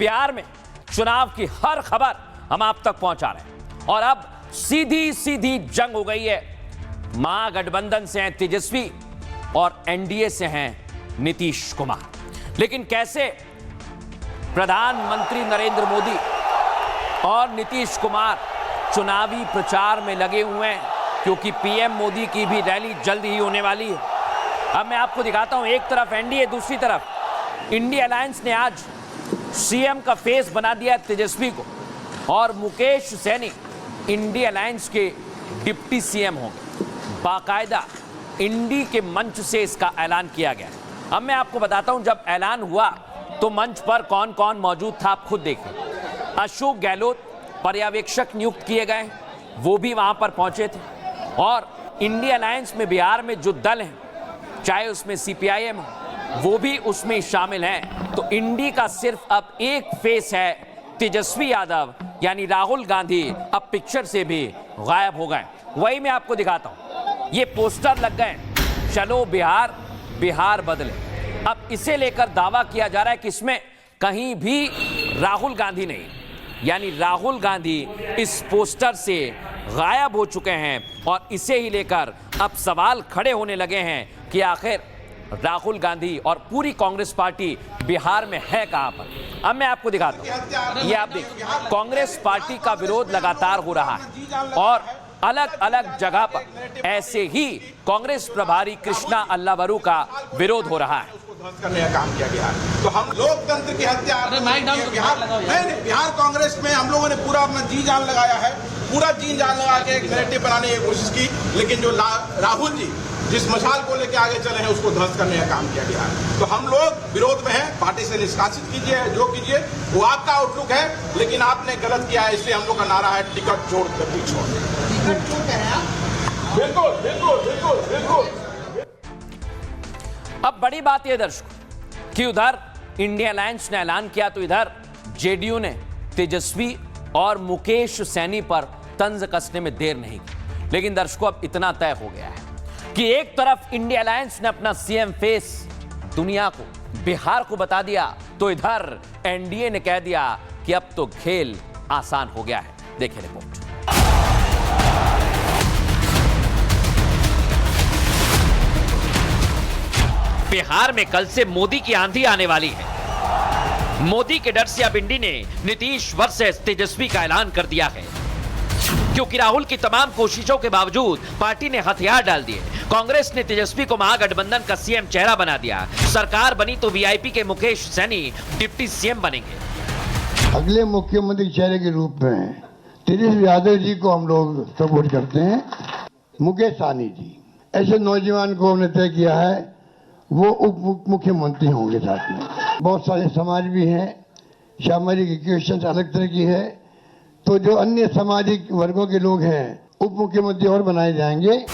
बिहार में चुनाव की हर खबर हम आप तक पहुंचा रहे हैं और अब सीधी सीधी जंग हो गई है। महागठबंधन से हैं तेजस्वी और एनडीए से हैं नीतीश कुमार। लेकिन कैसे प्रधानमंत्री नरेंद्र मोदी और नीतीश कुमार चुनावी प्रचार में लगे हुए हैं, क्योंकि पीएम मोदी की भी रैली जल्द ही होने वाली है। अब मैं आपको दिखाता हूं, एक तरफ एनडीए, दूसरी तरफ इंडिया अलायंस ने आज सीएम का फेस बना दिया तेजस्वी को और मुकेश सैनी इंडिया अलायंस के डिप्टी सीएम होंगे। बाकायदा इंडी के मंच से इसका ऐलान किया गया। अब मैं आपको बताता हूं, जब ऐलान हुआ तो मंच पर कौन कौन मौजूद था, आप खुद देखिए। अशोक गहलोत पर्यवेक्षक नियुक्त किए गए, वो भी वहां पर पहुंचे थे। और इंडिया अलायंस में बिहार में जो दल हैं, चाहे उसमें सीपीआईएम हो, वो भी उसमें शामिल हैं। तो इंडी का सिर्फ अब एक फेस है तेजस्वी यादव, यानी राहुल गांधी अब पिक्चर से भी गायब हो गए। वही मैं आपको दिखाता हूं, ये पोस्टर लग गए, चलो बिहार बिहार बदले। अब इसे लेकर दावा किया जा रहा है कि इसमें कहीं भी राहुल गांधी नहीं, यानी राहुल गांधी इस पोस्टर से गायब हो चुके हैं। और इसे ही लेकर अब सवाल खड़े होने लगे हैं कि आखिर राहुल गांधी और पूरी कांग्रेस पार्टी बिहार में है कहां पर। अब मैं आपको दिखाता हूं, ये आप देखिए, कांग्रेस पार्टी का विरोध लगातार हो रहा है और अलग अलग जगह पर ऐसे ही कांग्रेस प्रभारी कृष्णा अल्लावरू का विरोध हो रहा है। करने का काम किया गया है। तो हम लोकतंत्र की हत्या बिहार कांग्रेस में हम लोगों ने पूरा अपना जी जान लगाया है, पूरा जी जान लगा के एक नैरेटिव बनाने की कोशिश की, लेकिन जो राहुल जी जिस मशाल को लेकर आगे चले हैं उसको ध्वस्त करने का काम किया गया है। तो हम लोग विरोध में हैं, पार्टी से निष्कासित कीजिए, जो कीजिए वो आपका आउटलुक है, लेकिन आपने गलत किया है, इसलिए हम लोग का नारा है टिकट छोड़ गद्दी छोड़। बिल्कुल बिल्कुल बिल्कुल बिल्कुल। अब बड़ी बात यह दर्शकों कि उधर इंडिया अलायंस ने ऐलान किया तो इधर जेडीयू ने तेजस्वी और मुकेश सैनी पर तंज कसने में देर नहीं की। लेकिन दर्शकों अब इतना तय हो गया है कि एक तरफ इंडिया अलायंस ने अपना सीएम फेस दुनिया को, बिहार को बता दिया, तो इधर एनडीए ने कह दिया कि अब तो खेल आसान हो गया है। देखिए रिपोर्ट। बिहार में कल से मोदी की आंधी आने वाली है। मोदी के डर से अब इंडी ने नीतीश वर्सेस तेजस्वी का ऐलान कर दिया है, क्योंकि राहुल की तमाम कोशिशों के बावजूद पार्टी ने हथियार डाल दिए। कांग्रेस ने तेजस्वी को महागठबंधन का सीएम चेहरा बना दिया। सरकार बनी तो वीआईपी के मुकेश सैनी डिप्टी सीएम बनेंगे। अगले मुख्यमंत्री चेहरे के रूप में तेजस्वी यादव जी को हम लोग सपोर्ट करते हैं। मुकेश सहनी जी ऐसे नौजवान को हमने तय किया है, वो उप मुख्यमंत्री होंगे। साथ में बहुत सारे समाज भी हैं, सामाजिक इक्वेशन अलग तरह की है, तो जो अन्य सामाजिक वर्गों के लोग हैं उप मुख्यमंत्री और बनाए जाएंगे।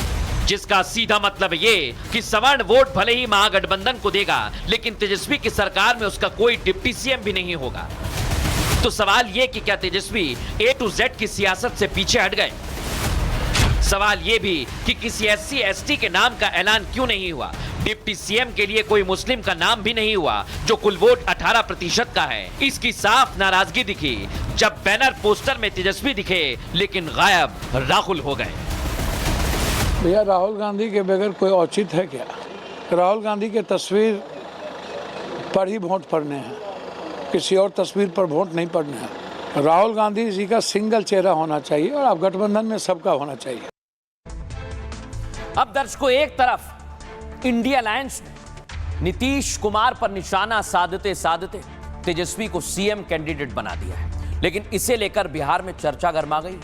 जिसका सीधा मतलब ये कि सवर्ण वोट भले ही महागठबंधन को देगा, लेकिन तेजस्वी की सरकार में उसका कोई डिप्टी सीएम भी नहीं होगा। तो सवाल ये कि क्या तेजस्वी ए टू जेड की सियासत से पीछे हट गए? सवाल ये भी कि किसी एससी एसटी के नाम का ऐलान क्यों नहीं हुआ? डिप्टी सीएम के लिए कोई मुस्लिम का नाम भी नहीं हुआ, जो कुल वोट 18% का है। इसकी साफ नाराजगी दिखी जब बैनर पोस्टर में तेजस्वी दिखे, लेकिन गायब राहुल हो गए। भैया राहुल गांधी के बगैर कोई औचित्य है क्या? राहुल गांधी के तस्वीर पर ही वोट पड़ने हैं, किसी और तस्वीर पर वोट नहीं पड़ने हैं। राहुल गांधी जी का सिंगल चेहरा होना चाहिए और अब गठबंधन में सबका होना चाहिए। अब दर्शकों, एक तरफ इंडिया अलायंस ने नीतीश कुमार पर निशाना साधते साधते तेजस्वी को सीएम कैंडिडेट बना दिया है, लेकिन इसे लेकर बिहार में चर्चा गर्मा गई।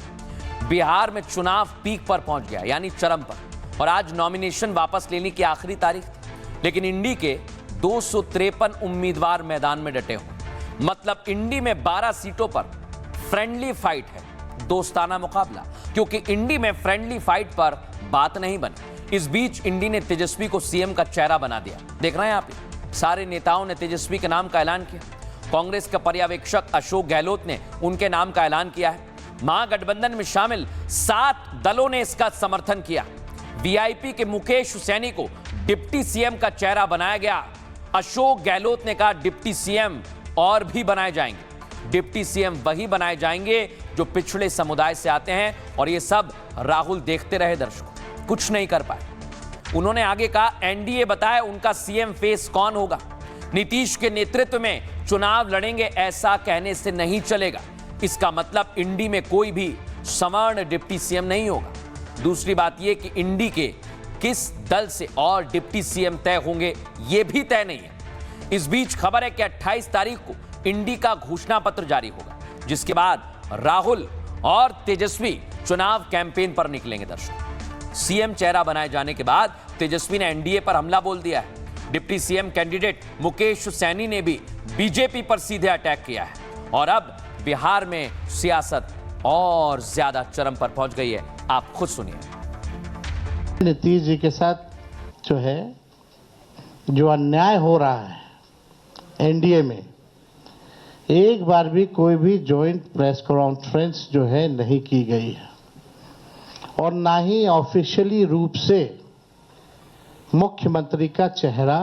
बिहार में चुनाव पीक पर पहुंच गया, यानी चरम पर, और आज नॉमिनेशन वापस लेने की आखिरी तारीख थी। लेकिन इंडी के 253 उम्मीदवार मैदान में डटे हुए, मतलब इंडी में 12 सीटों पर फ्रेंडली फाइट है, दोस्ताना मुकाबला, क्योंकि इंडी में फ्रेंडली फाइट पर बात नहीं बनी। इस बीच इंडी ने तेजस्वी को सीएम का चेहरा बना दिया। देख रहे हैं आप, सारे नेताओं ने तेजस्वी के नाम का ऐलान किया। कांग्रेस के पर्यवेक्षक अशोक गहलोत ने उनके नाम का ऐलान किया है। महागठबंधन में शामिल 7 दलों ने इसका समर्थन किया। वीआईपी के मुकेश सैनी को डिप्टी सीएम का चेहरा बनाया गया। अशोक गहलोत ने कहा डिप्टी सीएम और भी बनाए जाएंगे। डिप्टी सीएम वही बनाए जाएंगे जो पिछड़े समुदाय से आते हैं, और ये सब राहुल देखते रहे दर्शकों, कुछ नहीं कर पाए। उन्होंने आगे कहा, एनडीए बताए उनका सीएम फेस कौन होगा। नीतीश के नेतृत्व में चुनाव लड़ेंगे, ऐसा कहने से नहीं चलेगा। इसका मतलब इंडी में कोई भी सवर्ण डिप्टी सीएम नहीं होगा। दूसरी बात यह कि इंडी के किस दल से और डिप्टी सीएम तय होंगे यह भी तय नहीं है। इस बीच खबर है कि 28 तारीख को इंडी का घोषणा पत्र जारी होगा, जिसके बाद राहुल और तेजस्वी चुनाव कैंपेन पर निकलेंगे दर्शकों। सीएम चेहरा बनाए जाने के बाद तेजस्वी ने एनडीए पर हमला बोल दिया है। Deputy CM candidate Mukesh Saini ने भी बीजेपी पर सीधे अटैक किया है, और अब बिहार में सियासत और ज्यादा चरम पर पहुंच गई है। आप खुद सुनिए। नीतीश जी के साथ जो है, जो अन्याय हो रहा है एनडीए में, एक बार भी कोई भी जॉइंट प्रेस कॉन्फ्रेंस जो है नहीं की गई है, और ना ही ऑफिशियली रूप से मुख्यमंत्री का चेहरा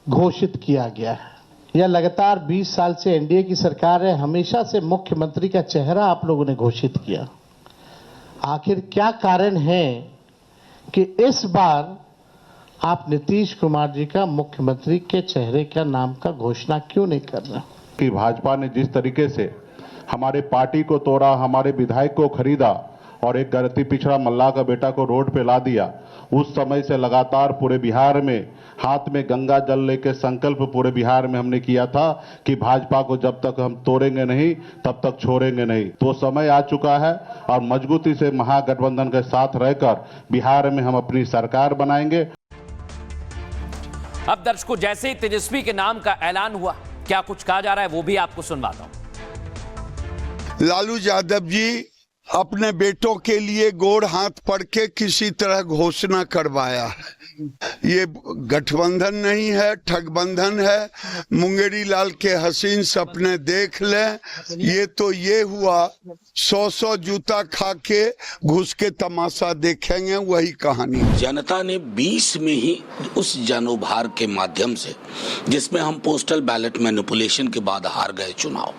घोषित किया गया है। यह लगातार 20 साल से एनडीए की सरकार है, हमेशा से मुख्यमंत्री का चेहरा आप लोगों ने घोषित किया। आखिर क्या कारण है कि इस बार आप नीतीश कुमार जी का मुख्यमंत्री के चेहरे का नाम का घोषणा क्यों नहीं कर रहे? कि भाजपा ने जिस तरीके से हमारे पार्टी को तोड़ा, हमारे विधायक को खरीदा और एक गलती पिछड़ा मल्लाह का बेटा को रोड पे ला दिया, उस समय से लगातार पूरे बिहार में हाथ में गंगा जल लेके संकल्प पूरे बिहार में हमने किया था कि भाजपा को जब तक हम तोड़ेंगे नहीं तब तक छोड़ेंगे नहीं। तो समय आ चुका है और मजबूती से महागठबंधन के साथ रहकर बिहार में हम अपनी सरकार बनाएंगे। अब दर्शकों, जैसे ही तेजस्वी के नाम का ऐलान हुआ, क्या कुछ कहा जा रहा है वो भी आपको सुनवाता हूं। लालू यादव जी अपने बेटों के लिए गोड़ हाथ पड़ के किसी तरह घोषणा करवाया है। ये गठबंधन नहीं है, ठगबंधन है। मुंगेरी लाल के हसीन सपने देख लें। ये तो ये हुआ 100 जूता खा के घुस के तमाशा देखेंगे, वही कहानी। जनता ने 20 में ही उस जनोभार के माध्यम से, जिसमें हम पोस्टल बैलेट मैनिपुलेशन के बाद हार गए चुनाव,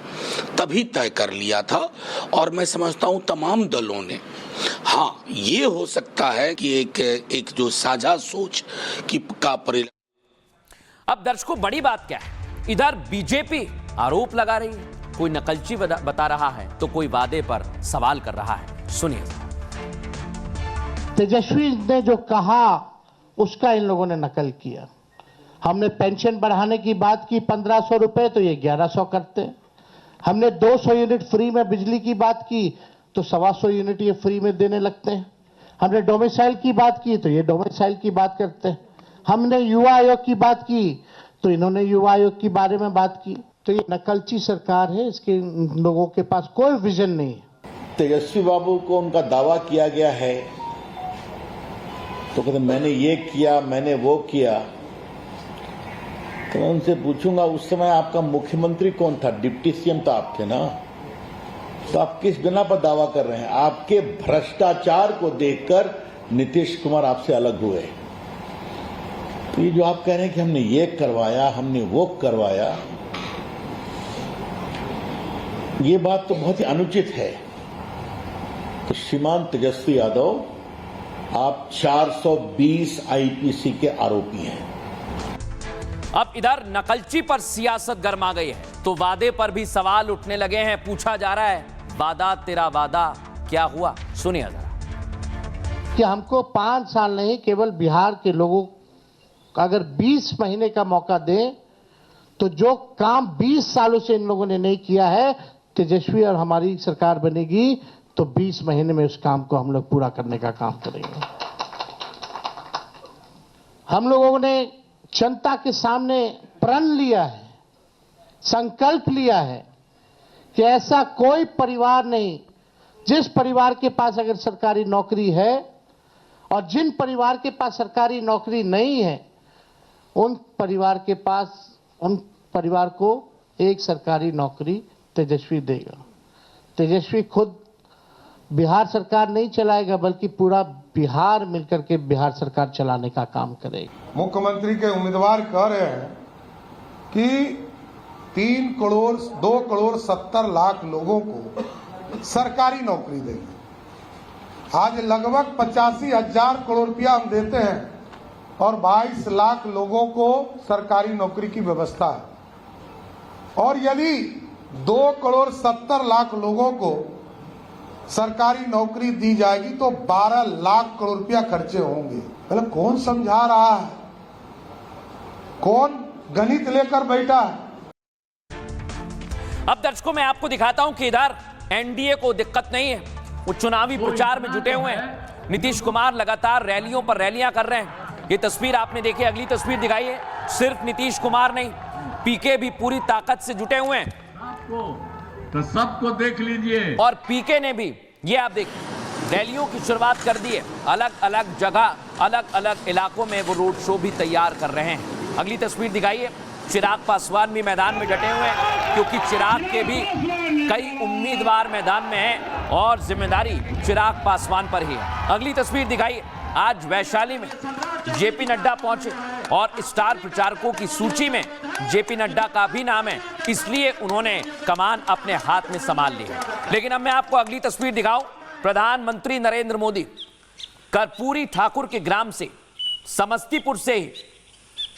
तभी तय कर लिया था। और मैं समझता हूं तमाम दलों ने, हाँ, ये हो सकता है कि एक जो साझा सोच की का परिणाम। अब दर्शकों, बड़ी बात क्या है, इधर बीजेपी आरोप लगा रही है, कोई नकलची बता रहा है तो कोई वादे पर सवाल कर रहा है। सुनिए। तेजस्वी ने जो कहा उसका इन लोगों ने नकल किया। हमने पेंशन बढ़ाने की बात की 1500 रुपए, तो ये 1100 करते। हमने 200 यूनिट फ्री में बिजली की बात की तो 125 यूनिट ये फ्री में देने लगते हैं। हमने डोमिसाइल की बात की तो ये डोमिसाइल की बात करते हैं। हमने युवा आयोग की बात की तो इन्होंने युवा आयोग के बारे में बात की। तो ये नकलची सरकार है, इसके लोगों के पास कोई विजन नहीं है। तेजस्वी बाबू को उनका दावा किया गया है तो कहते मैंने ये किया, मैंने वो किया। तो मैं उनसे पूछूंगा, उस समय आपका मुख्यमंत्री कौन था? डिप्टी सीएम तो आप थे ना। तो आप किस बिना पर दावा कर रहे हैं? आपके भ्रष्टाचार को देखकर नीतीश कुमार आपसे अलग हुए। तो ये जो आप कह रहे हैं कि हमने ये करवाया, हमने वो करवाया, ये बात तो बहुत ही अनुचित है। तो श्रीमान तेजस्वी यादव, आप 420 आईपीसी के आरोपी हैं। अब इधर नकलची पर सियासत गर्मा गई है तो वादे पर भी सवाल उठने लगे हैं। पूछा जा रहा है, वादा तेरा वादा क्या हुआ? सुनिए जरा। कि हमको 5 साल नहीं, केवल बिहार के लोगों को अगर 20 महीने का मौका दें तो जो काम 20 सालों से इन लोगों ने नहीं किया है, तेजस्वी और हमारी सरकार बनेगी तो 20 महीने में उस काम को हम लोग पूरा करने का काम करेंगे। हम लोगों ने जनता के सामने प्रण लिया है, संकल्प लिया है कि ऐसा कोई परिवार नहीं जिस परिवार के पास अगर सरकारी नौकरी है और जिन परिवार के पास सरकारी नौकरी नहीं है, उन परिवार को एक सरकारी नौकरी तेजस्वी देगा। तेजस्वी खुद बिहार सरकार नहीं चलाएगा, बल्कि पूरा बिहार मिलकर के बिहार सरकार चलाने का काम करेगा। मुख्यमंत्री के उम्मीदवार कह रहे हैं कि 2 करोड़ 70 लाख लोगों को सरकारी नौकरी देंगे। आज लगभग 85,000 करोड़ रुपया हम देते हैं और 22 लाख लोगों को सरकारी नौकरी की व्यवस्था है। और यदि 2 करोड़ 70 लाख लोगों को सरकारी नौकरी दी जाएगी तो 12 लाख करोड़ रुपया खर्चे होंगे। मतलब कौन समझा रहा है, कौन गणित लेकर बैठा है? अब दर्शकों मैं आपको दिखाता हूं कि इधर एनडीए को दिक्कत नहीं है, वो चुनावी प्रचार में जुटे हुए हैं। नीतीश कुमार लगातार रैलियों पर रैलियां कर रहे हैं। ये तस्वीर आपने देखी, अगली तस्वीर दिखाइए। सिर्फ नीतीश कुमार नहीं, पीके भी पूरी ताकत से जुटे हुए हैं। तो सबको देख लीजिए। और पीके ने भी, ये आप देखिए, रैलियों की शुरुआत कर दी है। अलग अलग जगह, अलग अलग इलाकों में वो रोड शो भी तैयार कर रहे हैं। अगली तस्वीर दिखाइए। चिराग पासवान भी मैदान में डटे हुए हैं, क्योंकि चिराग के भी कई उम्मीदवार मैदान में हैं और जिम्मेदारी चिराग पासवान पर ही है। अगली तस्वीर दिखाइए। आज वैशाली में जेपी नड्डा पहुंचे और स्टार प्रचारकों की सूची में जेपी नड्डा का भी नाम है, इसलिए उन्होंने कमान अपने हाथ में संभाल ली है। लेकिन अब मैं आपको अगली तस्वीर दिखाऊं। प्रधानमंत्री नरेंद्र मोदी कर्पूरी ठाकुर के ग्राम से, समस्तीपुर से ही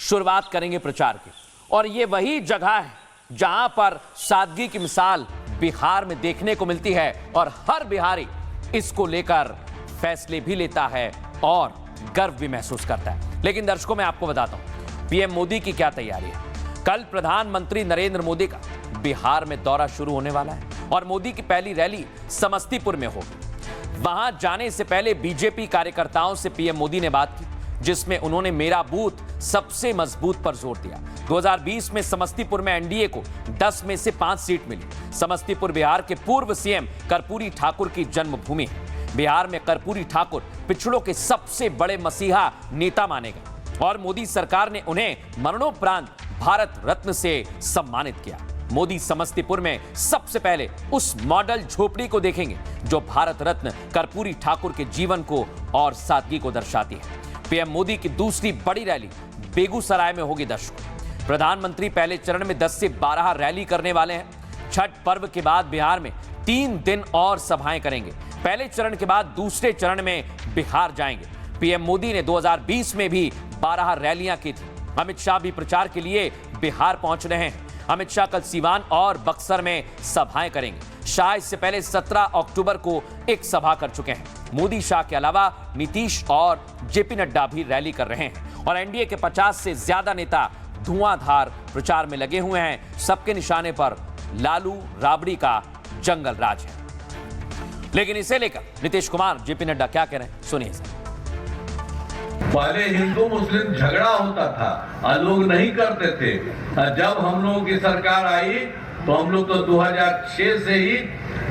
शुरुआत करेंगे प्रचार की। और ये वही जगह है जहां पर सादगी की मिसाल बिहार में देखने को मिलती है और हर बिहारी इसको लेकर फैसले भी लेता है और गर्व भी महसूस करता है। लेकिन दर्शकों मैं आपको बताता हूं पीएम मोदी की क्या तैयारी है। कल प्रधानमंत्री नरेंद्र मोदी का बिहार में दौरा शुरू होने वाला है और मोदी की पहली रैली समस्तीपुर में होगी। वहां जाने से पहले बीजेपी कार्यकर्ताओं से पीएम मोदी ने बात की, जिसमें उन्होंने मेरा बूथ सबसे मजबूत पर जोर दिया। 2020 में समस्तीपुर में एनडीए को 10 में से 5 सीट मिली। समस्तीपुर बिहार के पूर्व सीएम कर्पूरी ठाकुर की जन्मभूमि है। बिहार में कर्पूरी ठाकुर पिछड़ों के सबसे बड़े मसीहा नेता माने गए और मोदी सरकार ने उन्हें मरणोपरांत भारत रत्न से सम्मानित किया। मोदी समस्तीपुर में सबसे पहले उस मॉडल झोपड़ी को देखेंगे जो भारत रत्न कर्पूरी ठाकुर के जीवन को और सादगी को दर्शाती है। पीएम मोदी की दूसरी बड़ी रैली बेगूसराय में होगी। दर्शकों, प्रधानमंत्री पहले चरण में 10 से 12 रैली करने वाले हैं। छठ पर्व के बाद बिहार में 3 दिन और सभाएं करेंगे। पहले चरण के बाद दूसरे चरण में बिहार जाएंगे। पीएम मोदी ने 2020 में भी 12 रैलियां की थी। अमित शाह भी प्रचार के लिए बिहार पहुंच रहे हैं। अमित शाह कल सीवान और बक्सर में सभाएं करेंगे। शाह इससे पहले 17 अक्टूबर को एक सभा कर चुके हैं। मोदी, शाह के अलावा नीतीश और जेपी नड्डा भी रैली कर रहे हैं और एनडीए के 50 से ज्यादा नेता धुआंधार प्रचार में लगे हुए हैं। सबके निशाने पर लालू राबड़ी का जंगल राज है। लेकिन इसे लेकर नीतीश कुमार, जेपी नड्डा क्या कह रहे हैं, सुनिए सर। पहले हिंदू मुस्लिम झगड़ा होता था, लोग नहीं करते थे। जब हम लोगों की सरकार आई तो हम लोग तो 2006 से ही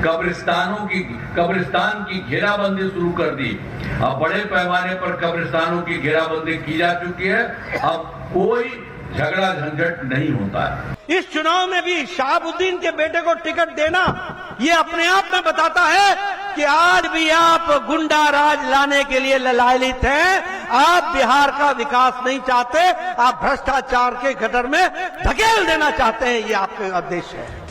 कब्रिस्तान की घेराबंदी शुरू कर दी। अब बड़े पैमाने पर कब्रिस्तानों की घेराबंदी की जा चुकी है। अब कोई झगड़ा झंझट नहीं होता है। इस चुनाव में भी शहाबुद्दीन के बेटे को टिकट देना ये अपने आप में बताता है कि आज भी आप गुंडा राज लाने के लिए ललायित हैं। आप बिहार का विकास नहीं चाहते, आप भ्रष्टाचार के गटर में धकेल देना चाहते हैं। ये आपका उद्देश्य है।